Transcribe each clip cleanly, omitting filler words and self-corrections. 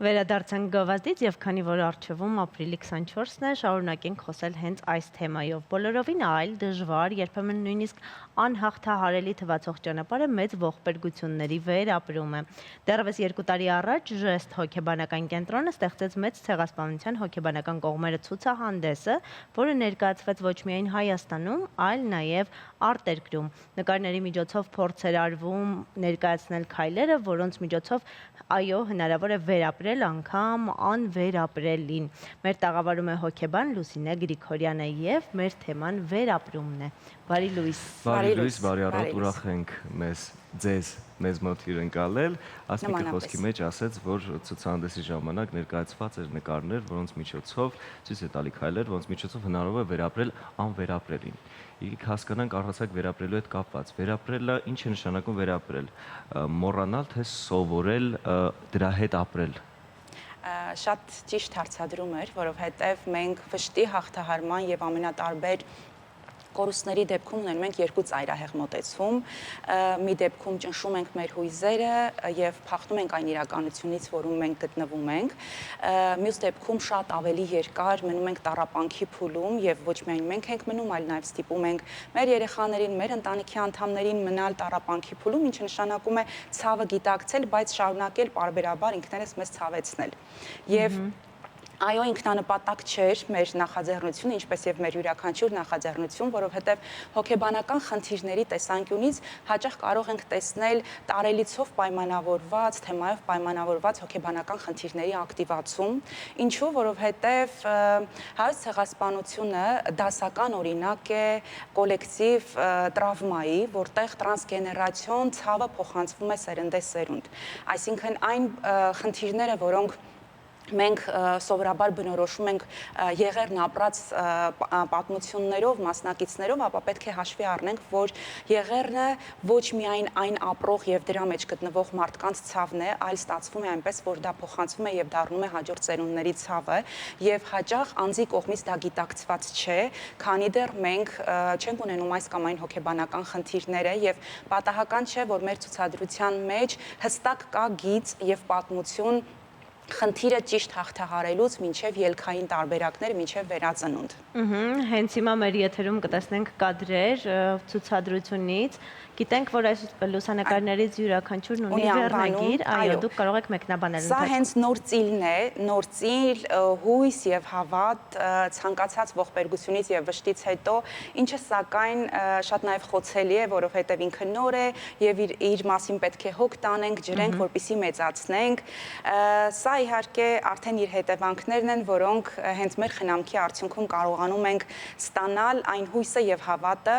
Վերադարձանք գովազդից եւ քանի որ առջևում ապրիլի 24-ն է, շարունակենք խոսել հենց այս թեմայով։ Բոլորովին այլ, դժվար, երբեմն նույնիսկ անհաղթահարելի թվացող ճանապարհը մեծ ողբերգությունների վերապրում է։ Դեռևս 2 տարի առաջ Ժեստ հոգեբանական կենտրոնը ստեղծեց մեծ ցեղասպանության հոգեբանական կողմերը ցուցահանդեսը, որը ներկայացվեց ոչ միայն Հայաստանում, այլ նաեւ արտերկրում։ Նկարների միջոցով փորձ էր արվում ներկայացնել քայլերը, որոնց միջոցով այո, հնարավոր է վերապրել անգամ անվերապրելին։ Մեր տաղավարում է հոգեբան Լուսինե Գրիգորյանը եւ մեր թեման վերապրումն է։ Բարի լույս։ Բարի լույս, բարի առավոտ, ուրախ ենք ձեզ մեզ մոտ հյուրընկալել։ Ասմիկը խոսքի մեջ ասեց, որ ցուցահանդեսի ժամանակ ներկայացված էր նկարներ, որոնց միջոցով ցույց է տալի քայլեր, որոնց միջոցով հնարավոր է վերապրել անվերապրելին։ Եկեք հասկանանք առհասարակ վերապրելու հետ կապված։ Վերապրելը ինչ է նշանակում վերապրել։ Մոռանալ, թե սովորել դրա հետ ապրել։ Շատ ճիշտ հարցադրում էր, որովհետև մենք վշտի հաղթահարման եւ ամենատարբեր կորուստների դեպքում ունենում ենք երկու ծայրահեղ մոտեցում։ Մի դեպքում ճնշում ենք մեր հույզերը եւ փախնում ենք այն իրականությունից, որում մենք գտնվում ենք։ Մյուս դեպքում շատ ավելի երկար մնում ենք տառապանքի փուլում եւ ոչ միայն մենք ենք մնում, այլ նաեւ ստիպում ենք մեր երեխաներին, մեր ընտանիքի անդամներին մնալ տառապանքի փուլում, ինչը նշանակում է ցավը գիտակցել, բայց շարունակել պարբերաբար ինքներս մեզ ցավեցնել։ Եվ այո, ինքնանպատակ չէր մեր նախաձեռնությունը, ինչպես եւ մեր յուրաքանչյուր նախաձեռնություն, որովհետեւ հոգեբանական խնդիրների տեսանկյունից հաճախ կարող ենք տեսնել տարելիցով պայմանավորված, թեմայով պայմանավորված հոգեբանական խնդիրների ակտիվացում, ինչու, որովհետեւ հայոց ցեղասպանությունը դասական օրինակ է կոլեկտիվ տրավմայի, որտեղ տրանսգեներացիոն ցավը փոխանցվում է սերնդեսերունդ։ Այսինքն այն խնդիրները, որոնք մենք սովորաբար բնորոշում ենք եղերն ապրած պատմություններով, մասնակիցներով, ապա պետք է հաշվի առնենք, որ եղերնը ոչ միայն այն ապրող եւ դրա մեջ գտնվող մարդկանց ցավն է, այլ ստացվում է այնպես, որ դա փոխանցվում է եւ դառնում է հաջորդ ծերունդների ցավը եւ հաճախ անձի կողմից դա գիտակցված չէ, քանի դեռ մենք չենք ունենում այս կամ այն հոգեբանական խնդիրները եւ պատահական չէ, որ մեր ցուցադրության մեջ հստակ կա գիծ եւ պատմություն խնդիրը ճիշտ հաղթահարելուց մինչև ելքային տարբերակներ, մինչև վերածնունդ։ Հենց հիմա մեր եթերում կտեսնենք կադրեր ցուցադրությունից, գիտենք, որ այս լուսանկարներից յուրաքանչյուրն ունի վերնագիր, այո, դուք կարող եք մեկնաբանել։ Սա հենց նոր ծիլն է, նոր ծիլ, հույս եւ հավատ ցանկացած ողբերգությունից եւ վշտից հետո, ինչը սակայն շատ նաեւ խոցելի է, որովհետեւ ինքը նոր է եւ իր մասին պետք է հոգ տանենք, ջրենք, որպեսզի մեծացնենք։ Սա իհարկե արդեն իր հետևանքներն են, որոնք հենց մեր խնամքի արդյունքում կարողանում ենք ստանալ այն հույսը եւ հավատը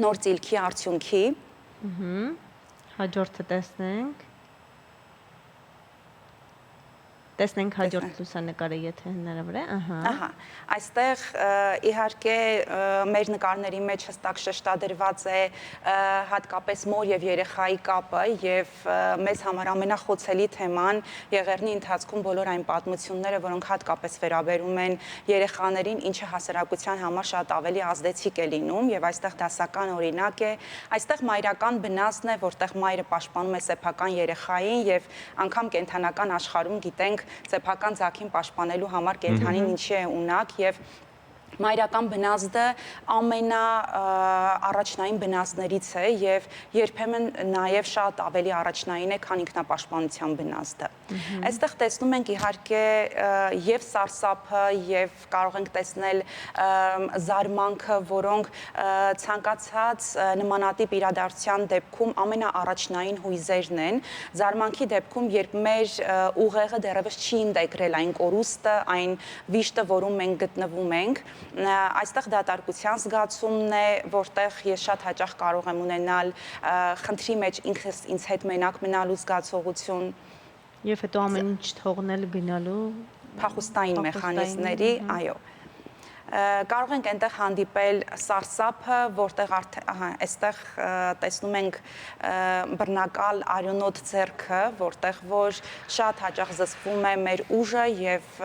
նոր ծիլքի արդյունքի։ Հաջորդը տեսնենք։ Տեսնենք հաջորդ լուսանկարը, եթե հնարավոր է, ահա, այստեղ իհարկե մեր նկարների մեջ հստակ շեշտադրված է հատկապես մոր եւ երեխայի կապը եւ մեզ համար ամենախոցելի թեման եղերնի ընթացքում բոլոր այն պատմությունները, որոնք հատկապես վերաբերում են երեխաներին, ինչը հասարակության համար շատ ավելի ազդեցիկ է լինում եւ այստեղ դասական օրինակ է, այստեղ մայրական բնազդն է, որտեղ մայրը պաշտպանում է սեփական երեխային եւ անգամ կենթանական աշխարհում գիտենք սեփական ձագին պաշտպանելու համար կենդանին ինչի է ունակ եւ մայրական բնազդը ամենաառաջնային բնազդներից է եւ երբեմն նաեւ շատ ավելի առաջնային է, քան ինքնապաշտպանության բնազդը։ Այստեղ տեսնում ենք իհարկե եւ սարսափը եւ կարող ենք տեսնել զարմանքը, որոնք ցանկացած նմանատիպ իրադարձության դեպքում ամենաառաջնային հույզերն են։ Զարմանքի դեպքում, երբ մեր ուղեղը դեռևս չի ինտեգրել այն կորուստը, այն վիշտը, որում մենք գտնվում ենք, այստեղ դատարկության զգացումն է, որտեղ ես շատ հաճախ կարող եմ ունենալ խնդրի մեջ ինքս ինձ հետ մենակ մնալու զգացողություն եւ հետո ամեն ինչ թողնել գնալու փախուստային մեխանիզմների, այո։ կարող ենք այնտեղ հանդիպել սարսափը, որտեղ այստեղ տեսնում ենք բռնակալ արյունոտ ձեռքը, որտեղ որ շատ հաճախ զսպվում է մեր ուժը եւ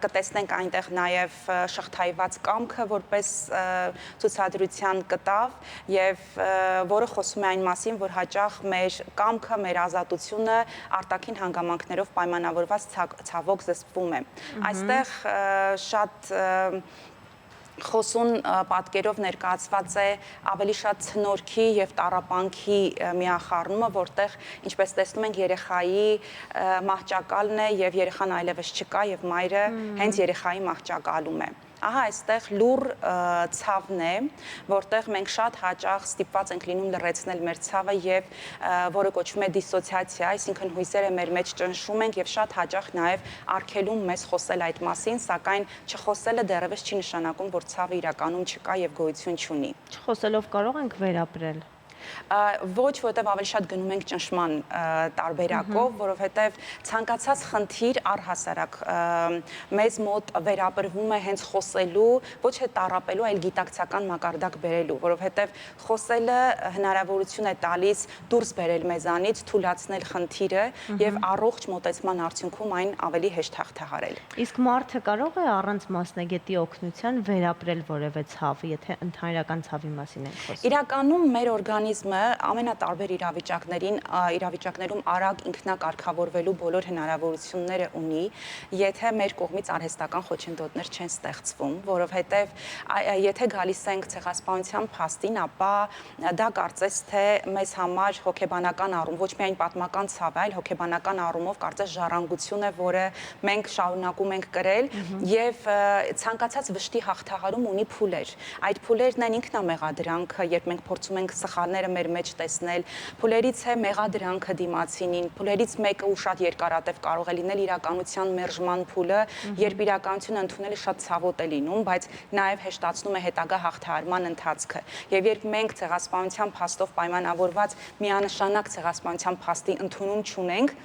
կտեսնենք այնտեղ նաեւ շղթայված կամքը որպես ցուցադրության կտավ եւ որը խոսում է այն մասին, որ հաճախ մեր կամքը, մեր ազատությունը արտաքին հանգամանքներով պայմանավորված ցավոք զսպվում է։ Այստեղ շատ խոսուն պատկերով ներկայացված է ավելի շատ ցնորքի եւ տառապանքի միախառնումը, որտեղ ինչպես տեսնում ենք երեխայի մահճակալն է եւ երեխան այլևս չկա եւ մայրը հենց երեխայի մահճակալում է։ Ահա այստեղ լուր ցավն է, որտեղ մենք շատ հաճախ ստիպված ենք լինում լռեցնել մեր ցավը եւ որը կոչվում է դիսոցիացիա, այսինքն հույզերը մեր մեջ ճնշում ենք եւ շատ հաճախ նաեւ արգելում մեզ խոսել այդ մասին, սակայն չխոսելը դեռևս չի նշանակում, որ ցավը իրականում չկա եւ գոյություն չունի։ Չխոսելով կարող ենք վերապրել։ Ոչ, որովհետև ավելի շատ գնում ենք ճնշման տարբերակով, որովհետև ցանկացած խնդիր առհասարակ մեզ մոտ վերապրվում է հենց խոսելու, ոչ թե տառապելու, այլ գիտակցական մակարդակ բերելու, որովհետև խոսելը հնարավորություն է տալիս դուրս բերել մեզանից, թուլացնել խնդիրը եւ առողջ մոտեցման արդյունքում այն ավելի հեշտ հաղթահարել։ Իսկ մարդը կարող է առանց մասնագետի օգնության վերապրել որևէ ցավ, եթե ընդհանրական ցավի մասին ենք խոսում։ Իրականում մեր օրգանիզմը ամենատարբեր իրավիճակներում արագ ինքնակարգավորվելու բոլոր հնարավորությունները ունի, եթե մեր կողմից արհեստական խոչընդոտներ չեն ստեղծվում, որովհետև եթե գալիս ենք ցեղասպանության փաստին, ապա դա կարծես թե մեզ համար հոգեբանական առում, ոչ միայն պատմական ցավ, այլ հոգեբանական առումով կարծես ժառանգություն է, որը մենք շարունակում ենք կրել եւ ցանկացած վշտի հաղթահարում ունի փուլեր։ Այդ փուլերն են ինքնամեղադրանքը, երբ մենք փորձում ենք սխալները մեր մեջ տեսնել, փուլերից է մեղադրանքը դիմացինին, փուլերից մեկը ու շատ երկարատև կարող է լինել իրականության մերժման փուլը, երբ իրականությունը ընդունելը շատ ցավոտ է լինում, բայց նաև հեշտացնում է հետագա հաղթահարման ընթացքը։ Եվ երբ մենք ցեղասպանության փաստով պայմանավորված միանշանակ ցեղասպանության փաստի ընդունում չունենք,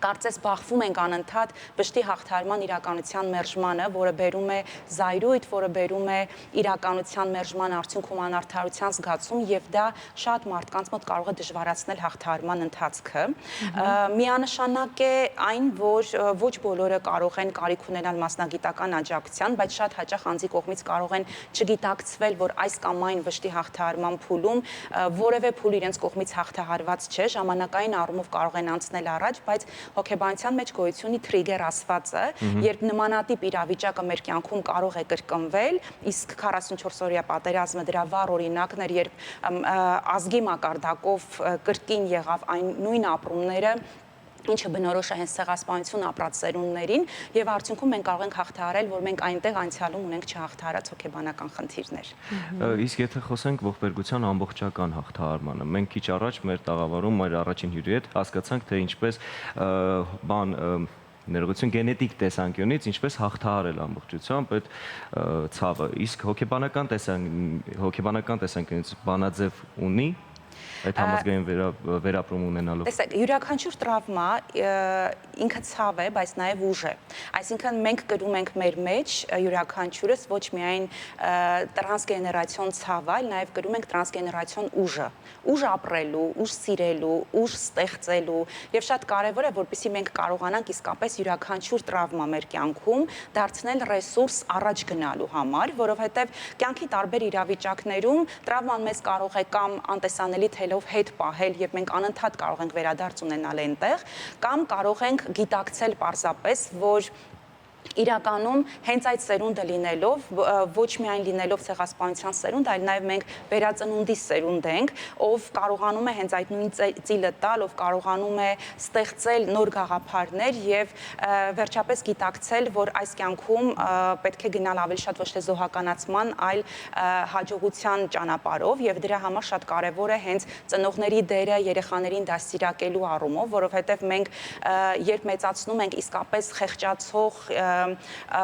կարծես բախվում ենք անընդհատ վշտի հաղթահարման իրականության մերժմանը, որը բերում է զայրույթ, որը բերում է իրականության մերժման արդյունքում անարդարության զգացում եւ դա շատ մարդկանց մոտ կարող է դժվարացնել հաղթահարման ընթացքը։ Միանշանակ է այն, որ ոչ բոլորը կարող են կարիք ունենալ մասնագիտական աջակցության, բայց շատ հաճախ անձի կողմից կարող են չգիտակցվել, որ այս կամ այն վշտի հաղթահարման փուլում որևէ փուլ իրենց կողմից հաղթահարված չէ, ժամանակային առումով կարող են անցնել առաջ, բայց հոգեբանության մեջ գոյություն ունի թրիգեր ասվածը, երբ նմանատիպ իրավիճակը մեր կյանքում կարող է կրկնվել, իսկ 44-օրյա պատերազմը դրա վառ օրինակն էր, երբ ազգի մակարդակով կրկին եղավ այն նույն ապրումները, ինչը բնորոշ է հենց ցեղասպանություն ապրած սերունդներին եւ արդյունքում մենք կարող ենք հաղթահարել, որ մենք այնտեղ անցյալում ունենք չհաղթահարած հոգեբանական խնդիրներ։ Իսկ եթե խոսենք ողբերգության ամբողջական հաղթահարմանը, մենք քիչ առաջ մեր տաղավարում մեր առաջին հյուրի հետ հասկացանք, թե ինչպես ներողություն գենետիկ տեսանկյունից ինչպես հաղթահարել ամբողջությամբ այդ ցավը, իսկ հոգեբանական տեսանկյունից բանաձև ունի այդ համազգային վերապրում ունենալով։ Տեսեք, յուրաքանչյուր տրավմա ինքը ցավ է, բայց նաև ուժ է։ Այսինքն մենք կրում ենք մեր մեջ յուրաքանչյուրս ոչ միայն տրանսգեներացիոն ցավ, այլ նաև կրում ենք տրանսգեներացիոն ուժը։ Ուժ ապրելու, ուժ սիրելու, ուժ ստեղծելու եւ շատ կարեւոր է, որպեսզի մենք կարողանանք իսկապես յուրաքանչյուր տրավմա մեր կյանքում դարձնել ռեսուրս առաջ գնալու համար, որովհետեւ կյանքի տարբեր իրավիճակներում տրավման մեզ կարող է կամ անտեսանելի թելով հետ պահել եւ մենք անընդհատ կարող ենք վերադարձ ունենալ այնտեղ, կամ կարող ենք գիտակցել պարզապես, որ իրականում հենց այդ սերունդը լինելով, ոչ միայն լինելով ցեղասպանության սերունդ, այլ նաև մենք վերածնունդի սերունդ ենք, ով կարողանում է հենց այդ նույն ծիլը տալ, ով կարողանում է ստեղծել նոր գաղափարներ եւ վերջապես գիտակցել, որ այս կյանքում պետք է գնալ ավելի շատ ոչ թե զոհականացման, այլ հաջողության ճանապարհով եւ դրա համար շատ կարեւոր է հենց ծնողների դերը երեխաներին դաստիարակելու առումով, որովհետեւ մենք երբ մեծացնում ենք իսկապես խեղճացող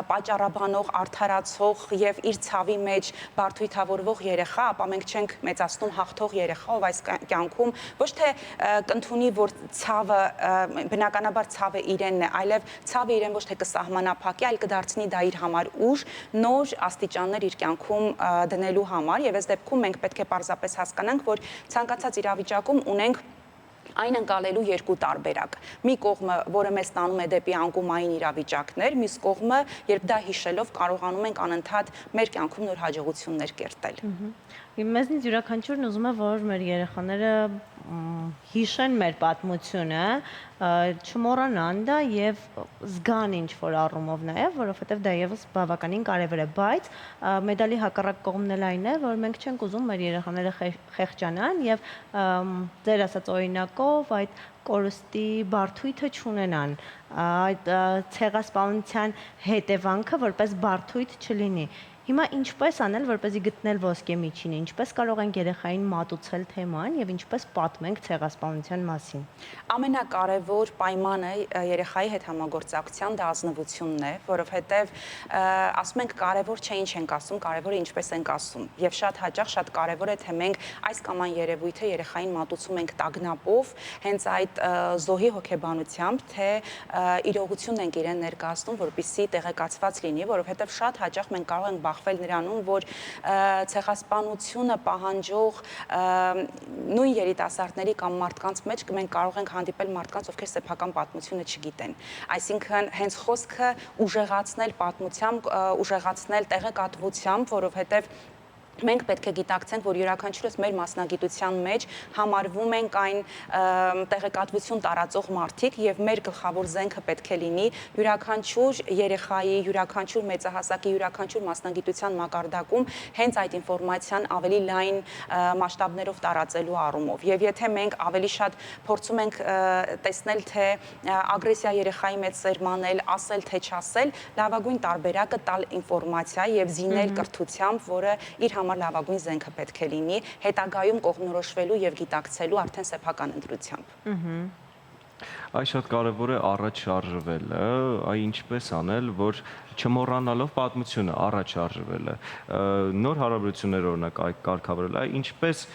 պատճառաբանող, արդարացող եւ իր ցավի մեջ բարդույթավորվող երեխա, ապա մենք չենք մեծացնում հաղթող երեխա, ով այս կյանքում ոչ թե կընդունի, որ ցավը բնականաբար ցավը իրենն է, այլև ցավը իրեն ոչ թե կսահմանափակի, այլ կդարձնի դա իր համար ուժ, նոր աստիճաններ իր կյանքում դնելու համար, եւ այս դեպքում մենք պետք է պարզապես հասկանանք, որ ցանկացած իրավիճակում ունենք այն ընկալելու երկու տարբերակ։ Մի կողմը, որը մեզ տանում է դեպի անկումային իրավիճակներ, մյուս կողմը, երբ դա հիշելով կարողանում ենք անընդհատ մեր կյանքում նոր հաջողություններ կերտել։ Մեզնից յուրաքանչյուրն ուզում է, որ մեր երեխաները հիշեն մեր պատմությունը, չմոռանան դա եւ զգան ինչ-որ առումով նաեւ, որովհետեւ դա եւս բավականին կարեւոր է, բայց մեդալի հակառակ կողմն էլ այն է, որ մենք չենք ուզում մեր երեխաները խեղճանան եւ ձեր ասած օրինակով այդ կորստի բարդույթը չունենան, այդ ցեղասպանության հետևանքը որպես բարդույթ չլինի։ Հիմա ինչպես անել, որպեսզի գտնել ոսկե միջինը, ինչպես կարող ենք երեխային մատուցել թեման եւ ինչպես պատմենք ցեղասպանության մասին։ Ամենակարևոր պայմանը երեխայի հետ համագործակցության դա ազնվությունն է, որովհետեւ ասում ենք կարևոր չէ ինչ ենք ասում, կարևորը ինչպես ենք ասում։ Եվ շատ հաճախ շատ կարևոր է թե մենք այս կամ այն երևույթը երեխային մատուցում ենք տագնապով, հենց այդ զոհի հոգեբանությամբ, թե իրողությունն ենք իրեն ներկայացնում, որպեսզի տեղեկացված լինի, որովհետեւ շատ հաճախ մենք կարող ենք բախվել նրանում, որ ցեղասպանությունը պահանջող նույն երիտասարդների կամ մարդկանց մեջ մենք կարող ենք հանդիպել մարդկանց, ովքեր սեփական պատմությունը չգիտեն։ Այսինքն հենց խոսքը ուժեղացնել պատմությամբ, ուժեղացնել տեղեկատվությամբ, որովհետև մենք պետք է գիտակցենք, որ յուրաքանչյուրս մեր մասնագիտության մեջ համարվում ենք այն տեղեկատվություն տարածող մարդիկ եւ մեր գլխավոր զենքը պետք է լինի յուրաքանչյուր երեխայի, յուրաքանչյուր մեծահասակի, յուրաքանչյուր մասնագիտության մակարդակում հենց այդ ինֆորմացիան ավելի լայն մասշտաբներով տարածելու առումով։ Եվ եթե մենք ավելի շատ փորձում ենք տեսնել, թե ագրեսիա երեխայի մեջ սերմանել, ասել թե չասել, լավագույն տարբերակը տալ ինֆորմացիա եւ զինել կրթությամբ, որը իր լավագույն զենքը պետք է լինի, հետագայում կողմնորոշվելու եւ գիտակցելու արդեն սեփական ընտրությամբ։ Այս շատ կարևոր է առաջ շարժվելը, այ ինչպես անել, որ չմոռանալով պատմությունը առաջ շարժվելը, նոր հարաբերություններ օրինակ կարգավորել, այ ինչպես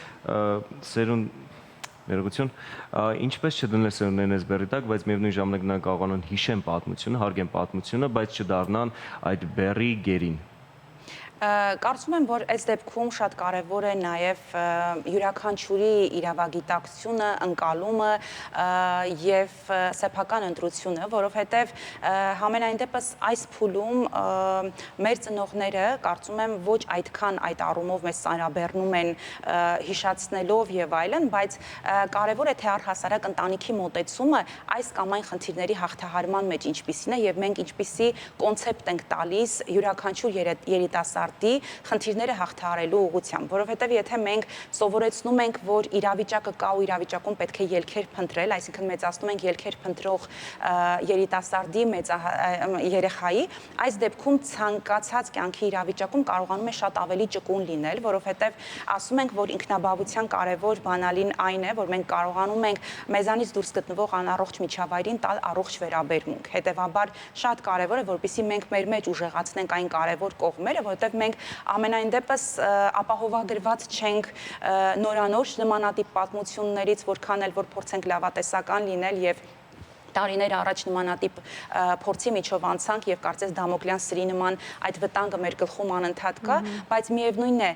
ներողություն, ինչպես չդնել սերունդներն էս բեռի տակ, բայց միևնույն ժամանակ նրանք կարողանան հիշեն պատմությունը, հարգեն պատմությունը, բայց չդառնան այդ բեռի գերին։ Կարծում եմ, որ այս դեպքում շատ կարևոր է նաև յուրաքանչյուրի իրավագիտակցությունը, ընկալումը եւ սեփական ընտրությունը, որովհետեւ համենայն դեպս այս փուլում մեր ծնողները կարծում եմ ոչ այդքան այդ առումով մեզ ծանրաբեռնում են հիշացնելով եւ այլն, բայց կարևոր է թե առհասարակ ընտանիքի մոտեցումը այս կամ այն խնդիրների հաղթահարման մեջ ինչպիսին է եւ մենք ինչպիսի կոնցեպտ ենք տալիս յուրաքանչյուր երիտասարդ խնդիրները հաղթահարելու ուղղությամբ, որովհետև եթե մենք սովորեցնում ենք, որ իրավիճակը կա ու իրավիճակում պետք է ելքեր փնտրել, այսինքն մեծացնում ենք ելքեր փնտրող երիտասարդի երեխայի, այս դեպքում ցանկացած կյանքի իրավիճակում կարողանում է շատ ավելի ճկուն լինել, որովհետև ասում ենք, որ ինքնաբավության կարևոր բանալին այն է, որ մենք կարողանում ենք մեզանից դուրս գտնվող անառողջ միջավայրին տալ առողջ վերաբերմունք։ Հետևաբար շատ կարևոր է, որպեսզի մենք մեր մեջ ուժեղացնենք այն կարևոր կողմերը, որովհետև մենք ամենայն դեպս ապահովագրված չենք նորանոր նմանատիպ պատմություններից, որքան էլ որ փորձենք լավատեսական լինել եւ տարիներ առաջ նմանատիպ փորձի միջով անցանք եւ կարծես Դամոկլյան սրի նման այդ վտանգը մեր գլխում անընդհատ կա, բայց միևնույնն է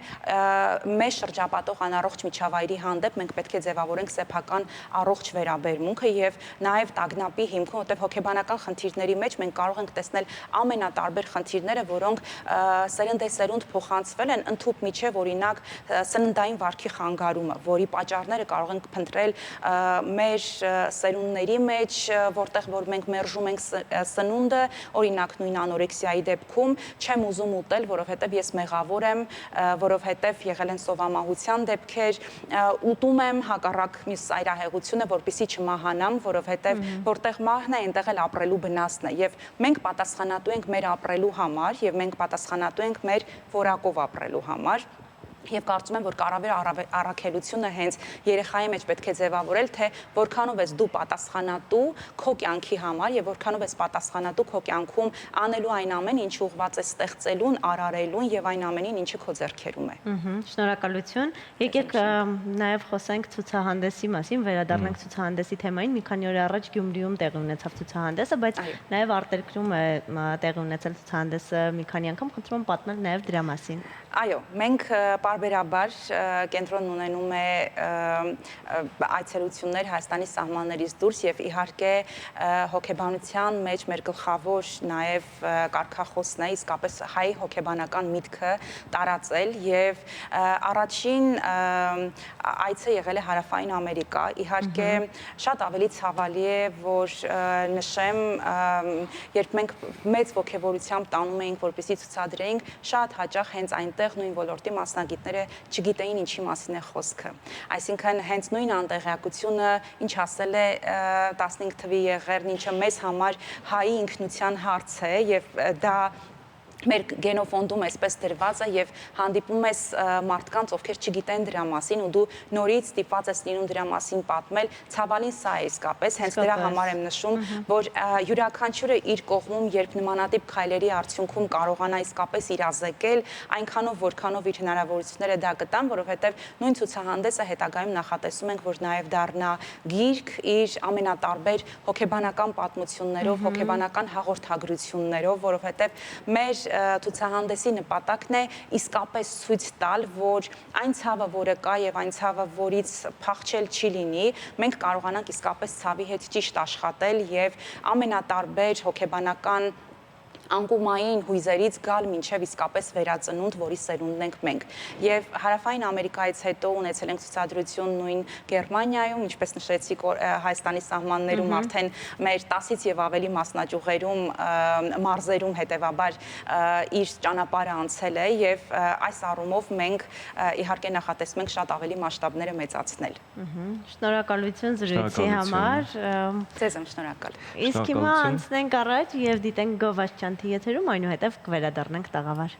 մեր շրջապատող անառողջ միջավայրի հանդեպ մենք պետք է ձևավորենք սեփական առողջ վերաբերմունքը եւ նաեւ տագնապի հիմքում, որտեղ հոգեբանական խնդիրների մեջ մենք կարող ենք տեսնել ամենատարբեր խնդիրները, որոնք սերնդեսերունդ փոխանցվել են ընդհուպ միջև օրինակ սննդային վարքի խանգարումը, որի պատճառները կարող ենք փնտրել մեր սերունդների մեջ, որտեղ որ մենք մերժում ենք սնունդը, օրինակ նույն անորեքսիայի դեպքում չեմ ուզում ուտել, որովհետև ես մեղավոր եմ, որովհետև եղել են սովամահության դեպքեր, ուտում եմ հակառակ մյուս ծայրահեղությունը, որպեսզի չմահանամ, որովհետև որտեղ մահն է, այնտեղ էլ ապրելու վնասն է, եւ մենք պատասխանատու ենք մեր ապրելու համար, եւ մենք պատասխանատու ենք մեր որակով ապրելու համար։ Եվ կարծում եմ, որ կարևոր առաքելությունը հենց երեխայի մեջ պետք է ձևավորել, թե որքանով ես դու պատասխանատու քո կյանքի համար եւ որքանով ես պատասխանատու քո կյանքում անելու այն ամեն ինչ ուղղված է ստեղծելուն, արարելուն եւ այն ամենին, ինչը քո ձեռքերում է։ Շնորհակալություն։ Եկեք նաև խոսենք ցուցահանդեսի մասին, վերադառնանք ցուցահանդեսի թեմային։ Մի քանի օր առաջ Գյումրիում տեղի ունեցավ ցուցահանդեսը, բայց նաև արտերկրում է տեղի ունեցել ցուցահանդեսը մի քանի անգամ, խնդրում եմ պատմել նաև դրա մասին։ Այո, մենք պարբերաբար կենտրոն ունենում է այցելություններ Հայաստանի սահմաններից դուրս եւ իհարկե հոգեբանության մեջ մեր գլխավոր նաեւ կարգախոսն է իսկապես հայ հոգեբանական միտքը տարածել եւ առաջին այցը եղել է Հարավային Ամերիկա։ Իհարկե շատ ավելի ցավալի է, որ նշեմ, երբ մենք մեծ ոգևորությամբ տանում էինք, որպեսզի ցուցադրեինք, շատ հաճախ հենց այնտեղ նույն ոլորտի մասնագետները չգիտեին ինչի մասին է խոսքը։ Այսինքն հենց նույն անտեղյակությունը, ինչ ասել է 15 թվի Եղեռն, ինչը մեզ համար հայի ինքնության հարց է եւ դա մեր գենոֆոնդում էսպես դրված է եւ հանդիպում ես մարդկանց, ովքեր չգիտեն դրա մասին ու դու նորից ստիպված ես լինում դրա մասին պատմել, ցավալին սա է իսկապես, հենց դրա համար եմ նշում, որ յուրաքանչյուրը իր կողմում, երբ նմանատիպ քայլերի արդյունքում կարողանա իսկապես իրազեկել, այնքանով որքանով իր հնարավորությունները դա գտան, որովհետեւ նույն ցուցահանդեսը հետագայում նախատեսում ենք, որ նաեւ դառնա գիրք իր ամենատարբեր հոգեբանական պատմություններով, հոգեբանական հաղորդագրություններով, որովհետեւ մեր ցուցահանդեսի նպատակն է իսկապես ցույց տալ, որ այն ցավը, որը կա եւ այն ցավը, որից փախչել չի լինի, մենք կարողանանք իսկապես ցավի հետ ճիշտ աշխատել եւ ամենատարբեր հոգեբանական անկումային հույզերից գալ մինչև իսկապես վերածնունդ, որի սերունդն ենք մենք։ Եվ Հարավային Ամերիկայից հետո ունեցել ենք ցուցադրություն նույն Գերմանիայում, ինչպես նշեցիք, Հայաստանի սահմաններում արդեն մեր 10-ից եւ ավելի մասնաճյուղերում, մարզերում հետեւաբար իր ճանապարհը անցել է եւ այս առումով մենք իհարկե նախատեսում ենք շատ ավելի մասշտաբները մեծացնել։ Շնորհակալություն զրույցի համար։ Ձեզ եմ շնորհակալ։ Իսկ հիմա անցնենք առաջ եւ դիտենք Գովազդչյան եթերում, այնուհետև կվերադառնանք տաղավար։